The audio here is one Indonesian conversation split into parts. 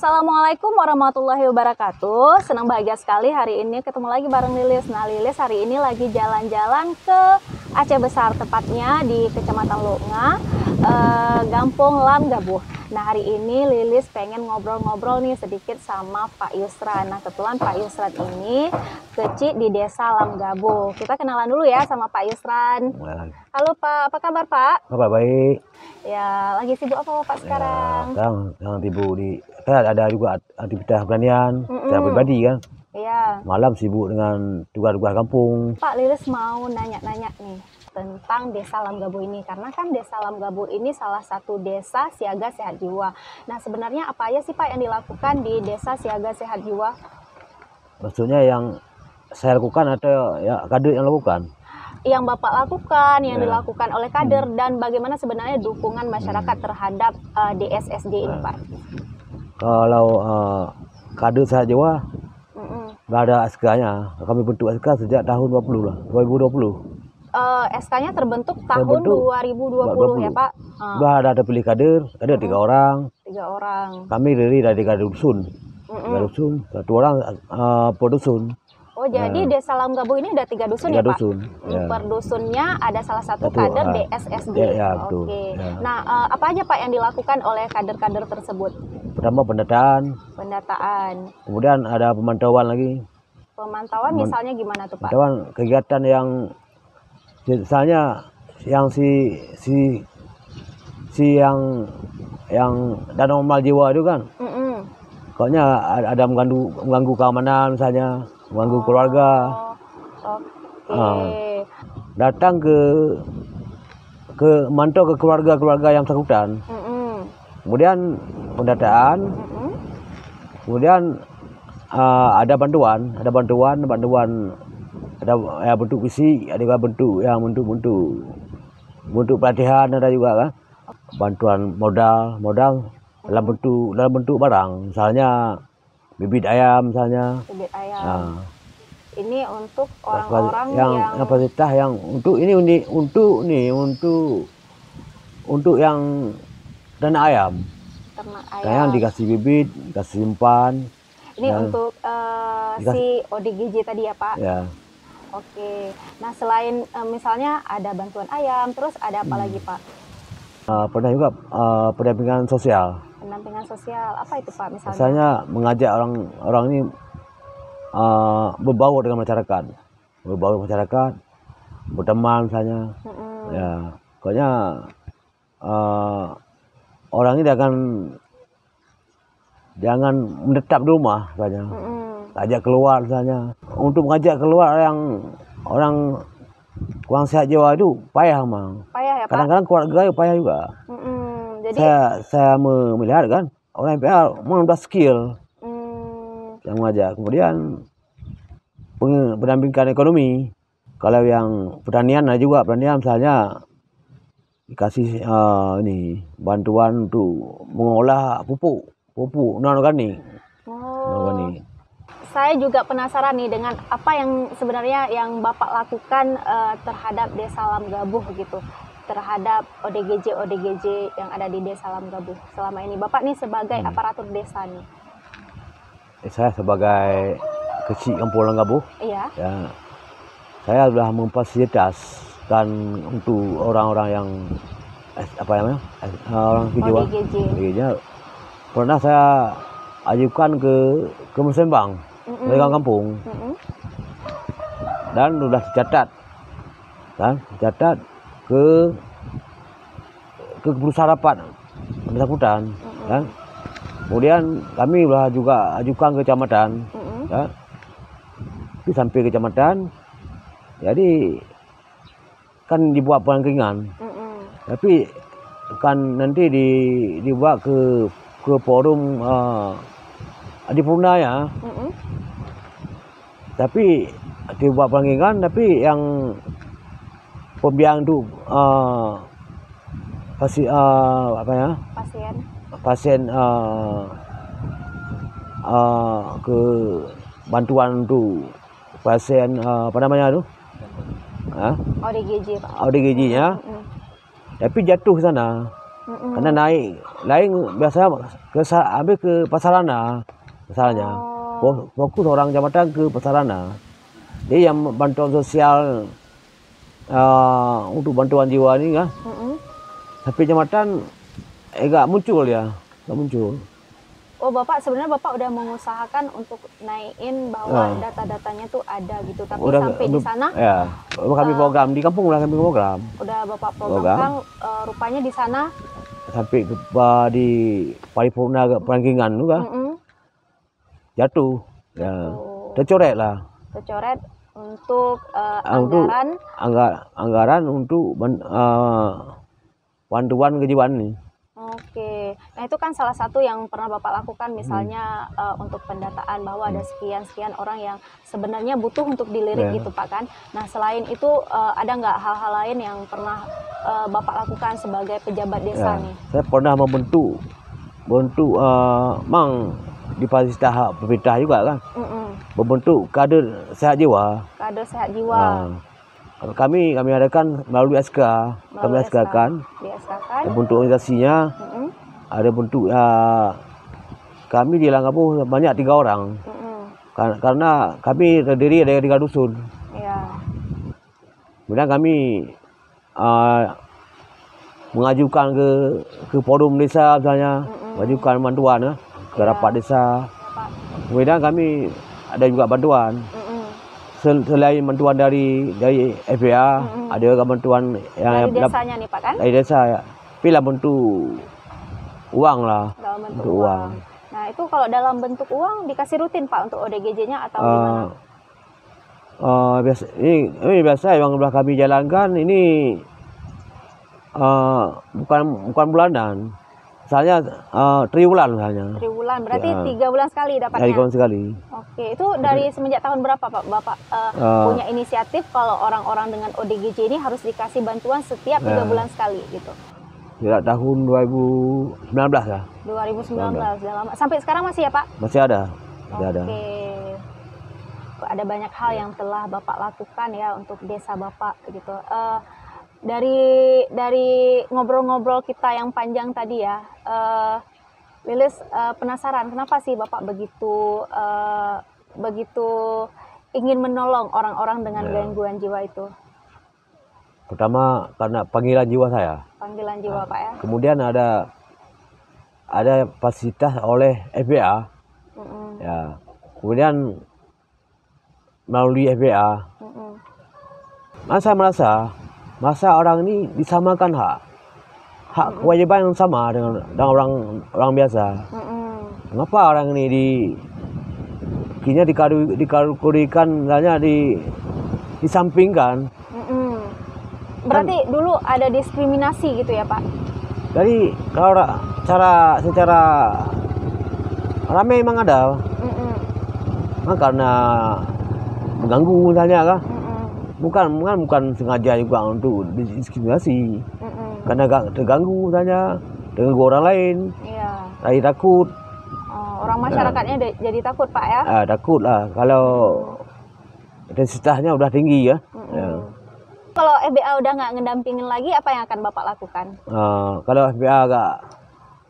Assalamualaikum warahmatullahi wabarakatuh. Senang bahagia sekali hari ini ketemu lagi bareng Lilis. Nah, Lilis hari ini lagi jalan-jalan ke Aceh Besar, tepatnya di Kecamatan Longa, Gampong Lam Gabuh. Nah, hari ini Lilis pengen ngobrol-ngobrol nih sedikit sama Pak Yusran. Nah, kebetulan Pak Yusran ini kecil di Desa Lam Gabuh. Kita kenalan dulu ya sama Pak Yusran. Halo Pak, apa kabar Pak? Kabar baik. Ya, lagi sibuk apa Pak sekarang? Ya, sekarang sibuk kan ada juga aktivitas pertanian, secara pribadi kan. Iya. Malam sibuk dengan tugas-tugas kampung. Pak, Lilis mau nanya-nanya nih tentang Desa Lam Gabuh ini, karena kan Desa Lam Gabuh ini salah satu desa siaga sehat jiwa. Nah, sebenarnya apa aja sih Pak yang dilakukan di Desa Siaga Sehat Jiwa? Maksudnya yang saya lakukan atau ya kader yang lakukan? Yang Bapak lakukan, yang dilakukan oleh kader, dan bagaimana sebenarnya dukungan masyarakat terhadap DSSJ ini Pak? Kalau kader sehat jiwa, nggak ada SK-nya. Kami bentuk SK sejak tahun 2020. SK-nya terbentuk tahun 2020 ya Pak? Sudah ada pilih kader, ada 3 orang. 3 orang. Kami terdiri dari 3 dusun. 3 dusun, 1 orang per dusun. Oh, jadi Desa Lam Gabuh ini ada 3 dusun ya Pak? Dusun, ya. Per dusunnya ada salah satu kader DSSJ. Ya, betul. Oke. Ya. Nah, apa aja Pak yang dilakukan oleh kader-kader tersebut? Pertama pendataan. Kemudian ada pemantauan lagi. Pemantauan misalnya gimana tuh Pak? Pemantauan kegiatan yang misalnya yang yang dan normal jiwa itu kan. Pokoknya ada mengganggu keamanan misalnya, mengganggu keluarga. Oke. Datang ke mantau ke keluarga-keluarga yang bersangkutan. Kemudian pendataan. Kemudian ada bantuan, ada ya bentuk fisik, ada juga bentuk pelatihan, ada juga kan. Bantuan modal dalam bentuk barang, misalnya bibit ayam misalnya. Bibit ayam. Ini untuk orang-orang yang kapasitas yang untuk yang ternak ayam. Ternak ayam. Yang dikasih bibit, dikasih simpan. Ini untuk si ODGJ tadi ya Pak? Ya. Oke. Nah, selain misalnya ada bantuan ayam, terus ada apa lagi Pak? Pernah juga pendampingan sosial. Pendampingan sosial, apa itu Pak misalnya? Misalnya mengajak orang ini berbaur dengan masyarakat, berteman misalnya. Ya, pokoknya orang ini jangan menetap di rumah misalnya. Ajak keluar misalnya. Untuk mengajak keluar orang kurang sehat jiwa itu payah memang. Payah ya Pak? Kadang-kadang keluarga payah juga. Jadi saya melihat kan orang MPR menambah skill yang mengajak. Kemudian pendampingan ekonomi. Kalau yang pertanian ada juga pertanian misalnya dikasih bantuan untuk mengolah pupuk non-organik. Saya juga penasaran nih dengan apa yang sebenarnya yang Bapak lakukan terhadap Desa Lam Gabuh gitu, terhadap ODGJ yang ada di Desa Lam Gabuh selama ini. Bapak nih sebagai aparatur desa nih. Saya sebagai kecil Kampung Lam Gabuh. Iya. Ya, saya sudah memfasilitasikan untuk orang-orang yang orang jiwa. Pernah saya ajukan ke Musembang, mereka kampung, dan sudah dicatat ke perusahaan rapat bersangkutan, kan. Kemudian kami juga ajukan ke kecamatan, ya. Itu sampai ke kecamatan, jadi kan dibuat penangkingan, tapi kan nanti dibuat ke forum di Purnaya, tapi dibuat penangkingan, tapi yang pembiayaan itu pasien ke bantuan tuh pasien ODGJ-nya, tapi jatuh ke sana. Karena naik lain biasa habis ke Pasarana misalnya. Fokus orang jambatan ke Pasarana. Jadi yang bantuan sosial untuk bantuan jiwa ini kan. Tapi jambatan enggak muncul ya, enggak muncul. Oh, Bapak sebenarnya Bapak udah mengusahakan untuk naikin bahwa data-datanya tuh ada gitu, tapi udah, sampai di sana ya, kami program di kampung udah kami program. Udah Bapak program. Rupanya di sana sampai di paripurna perangkingan tu kan. Jatuh. Ya. Tercoret lah. Tercoret untuk anggaran untuk bantuan kejiwaan ini. Oke, nah itu kan salah satu yang pernah Bapak lakukan misalnya untuk pendataan bahwa ada sekian orang yang sebenarnya butuh untuk dilirik gitu Pak kan. Nah selain itu ada nggak hal-hal lain yang pernah Bapak lakukan sebagai pejabat desa nih? Saya pernah membentuk mang di fasilitas pemerintah juga kan. Membentuk kader sehat jiwa. Kader sehat jiwa. Kami adakan melalui SK, kami SK-kan bentuk organisasinya, ada bentuk kami di Langkabuh banyak 3 orang, karena kami terdiri dari 3 dusun. Kemudian kami mengajukan ke forum desa misalnya, mengajukan bantuan ke rapat desa. Kemudian kami ada juga bantuan. Selain bantuan dari FBA, ada juga bantuan yang dari desanya nih Pak kan? Dari desa ya. Pilih bentuk uang lah. Dalam bentuk uang. Nah itu kalau dalam bentuk uang dikasih rutin Pak untuk ODGJ-nya atau gimana? Ini biasa yang sudah kami jalankan ini bukan bulanan. Misalnya triwulan misalnya. Triwulan berarti 3 bulan sekali dapatnya. 3 bulan sekali. Oke, itu dari semenjak tahun berapa Pak Bapak punya inisiatif kalau orang-orang dengan ODGJ ini harus dikasih bantuan setiap 3 bulan sekali gitu? Ya tahun 2019 lah. 2019 udah lama. Sampai sekarang masih ya Pak? Masih ada. Ada. Ada banyak hal yang telah Bapak lakukan ya untuk desa Bapak gitu. Dari ngobrol-ngobrol kita yang panjang tadi ya, Lilis penasaran kenapa sih Bapak begitu ingin menolong orang-orang dengan gangguan jiwa itu? Pertama karena panggilan jiwa saya. Panggilan jiwa Pak ya. Kemudian ada fasilitas oleh FBA. Ya. Kemudian melalui FBA, saya merasa orang ini disamakan hak kewajiban yang sama dengan orang biasa. Mengapa orang ini dikategorikan misalnya disampingkan? Berarti dulu ada diskriminasi gitu ya Pak? Jadi kalau secara ramai memang ada, karena mengganggu misalnya kan. Bukan sengaja juga untuk diskriminasi, karena terganggu misalnya dengan orang lain, lagi takut. Orang masyarakatnya jadi takut Pak ya? Takut lah kalau intensitasnya udah tinggi ya. Kalau FBA udah nggak ngedampingin lagi, apa yang akan Bapak lakukan? Kalau FBA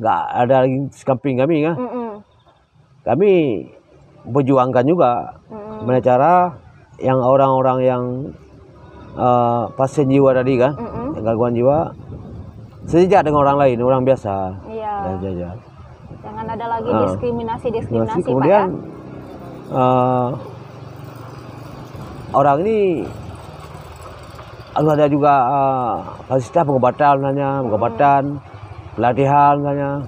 nggak ada lagi samping kami kan, kami berjuangkan juga gimana cara yang orang-orang yang pasien jiwa tadi kan, gangguan jiwa sejak dengan orang lain, orang biasa. Iya. Jangan ada lagi diskriminasi kemudian, Pak ya. Orang ini harus ada juga fasilitas pengobatan, pelatihan misalnya.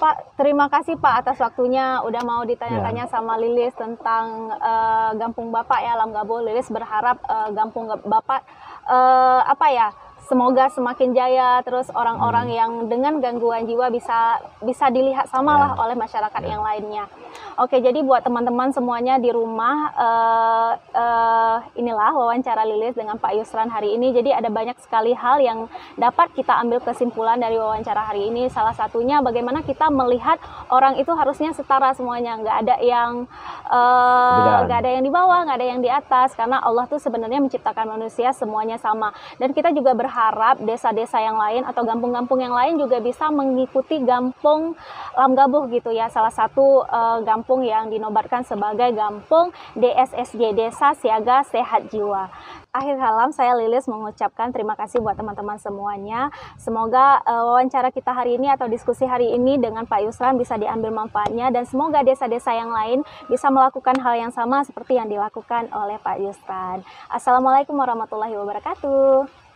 Pak, terima kasih Pak atas waktunya udah mau ditanya-tanya sama Lilis tentang Gampung Bapak ya, Lamgabo. Lilis berharap Gampung Bapak semoga semakin jaya, terus orang-orang yang dengan gangguan jiwa bisa dilihat sama lah oleh masyarakat yang lainnya. Oke, jadi buat teman-teman semuanya di rumah, inilah wawancara Lilis dengan Pak Yusran hari ini. Jadi ada banyak sekali hal yang dapat kita ambil kesimpulan dari wawancara hari ini. Salah satunya bagaimana kita melihat orang itu harusnya setara semuanya, nggak ada yang di bawah, nggak ada yang di atas, karena Allah tuh sebenarnya menciptakan manusia semuanya sama. Dan kita juga berharap berharap desa-desa yang lain atau gampung-gampung yang lain juga bisa mengikuti Gampung Lamgabuh gitu ya, salah satu gampung yang dinobatkan sebagai Gampung DSSG, Desa Siaga Sehat Jiwa. Akhir kalam, saya Lilis mengucapkan terima kasih buat teman-teman semuanya. Semoga wawancara kita hari ini atau diskusi hari ini dengan Pak Yusran bisa diambil manfaatnya, dan semoga desa-desa yang lain bisa melakukan hal yang sama seperti yang dilakukan oleh Pak Yusran. Assalamualaikum warahmatullahi wabarakatuh.